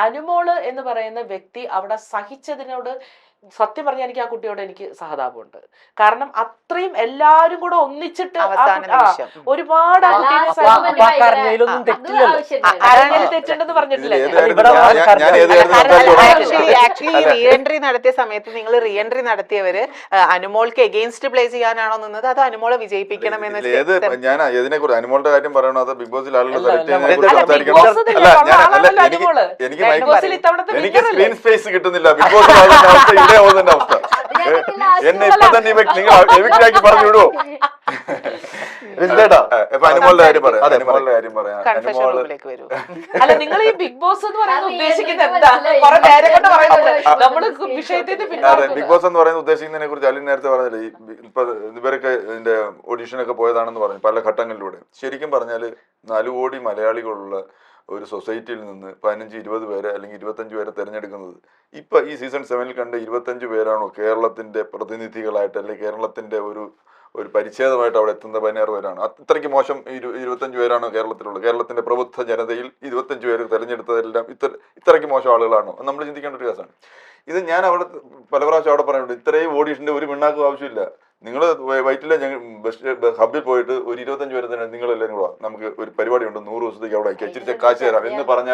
അനുമോള് എന്ന് പറയുന്ന വ്യക്തി അവിടെ സഹിച്ചതിനോട് സത്യം പറഞ്ഞാൽ എനിക്ക് ആ കുട്ടിയോട് എനിക്ക് സഹതാപമുണ്ട്. കാരണം അത്രയും എല്ലാരും കൂടെ ഒന്നിച്ചിട്ട് ഒരുപാട് തെറ്റുണ്ടെന്ന് പറഞ്ഞിട്ടില്ല. റീഎൻട്രി നടത്തിയ സമയത്ത് നിങ്ങൾ റീഎൻട്രി നടത്തിയവര് അനുമോൾക്ക് എഗെയിൻസ്റ്റ് പ്ലേ ചെയ്യാനാണോ നിന്നത്, അത് അനുമോളെ വിജയിപ്പിക്കണമെന്ന്? ഞാൻ ഇതിനെക്കുറിച്ച് അനുമോളുടെ കാര്യം പറയണോ അതോ ബിഗ് ബോസിൽ ആളുകൾ എനിക്ക് സ്ക്രീൻ സ്പേസ് കിട്ടുന്നില്ല. ബിഗ് ബോസിൽ അവസ്ഥ എന്നെ ഇപ്പൊ തന്നെ നിങ്ങൾ എവിക്റ്റാക്കി പറഞ്ഞു വിടുവോ? അനുമോളുടെ കാര്യം പറയാം. അനുമോളുടെ കാര്യം പറയാം. അല്ല, നിങ്ങൾ ഈ ബിഗ് ബോസ് എന്ന് പറയുന്നത് ഉദ്ദേശിക്കുന്നത് എന്താ? കുറെ നേരം കൊണ്ട് പറയുന്നത് നമ്മള് വിഷയത്തിന്. ബിഗ് ബോസ് എന്ന് പറയുന്നത് ഉദ്ദേശിക്കുന്നതിനെ കുറിച്ച് അലി നേരത്തെ പറഞ്ഞില്ലേ, ഇപ്പൊ ഇവരൊക്കെ ഇതിന്റെ ഓഡീഷനൊക്കെ പോയതാണെന്ന് പറഞ്ഞു പല ഘട്ടങ്ങളിലൂടെ. ശരിക്കും പറഞ്ഞാല് 4 കോടി മലയാളികളുള്ള ഒരു സൊസൈറ്റിയിൽ നിന്ന് 15-20 പേരെ അല്ലെങ്കിൽ 25 പേരെ തിരഞ്ഞെടുക്കുന്നത്. ഇപ്പൊ ഈ സീസൺ 7 കണ്ട 25 പേരാണോ കേരളത്തിന്റെ പ്രതിനിധികളായിട്ട് അല്ലെങ്കിൽ കേരളത്തിന്റെ ഒരു പരിച്ഛേദമായിട്ട് അവിടെ എത്തുന്ന 16 പേരാണ്. അത്രയ്ക്ക് മോശം 25 പേരാണോ കേരളത്തിലുള്ളത്? കേരളത്തിന്റെ പ്രബുദ്ധ ജനതയിൽ 25 പേര് തെരഞ്ഞെടുത്തതെല്ലാം ഇത്രയ്ക്ക് മോശം ആളുകളാണോ? നമ്മൾ ചിന്തിക്കേണ്ട ഒരു കേസാണ് ഇത്. ഞാൻ അവിടെ പല പ്രാവശ്യം അവിടെ പറയുന്നുണ്ട്, ഇത്രയും ഓഡീഷന്റെ ഒരു മിണ്ണാക്കും ആവശ്യമില്ല. നിങ്ങൾ വൈറ്റിലെ ഹബ്ബിൽ പോയിട്ട് ഒരു 25 പേരെ തന്നെ നിങ്ങളെല്ലാവരും കൂടെ നമുക്ക് ഒരു പരിപാടി ഉണ്ട് 100 ദിവസത്തേക്ക് അവിടെ ഇച്ചിരി കാശ് തരാം എന്ന് പറഞ്ഞാൽ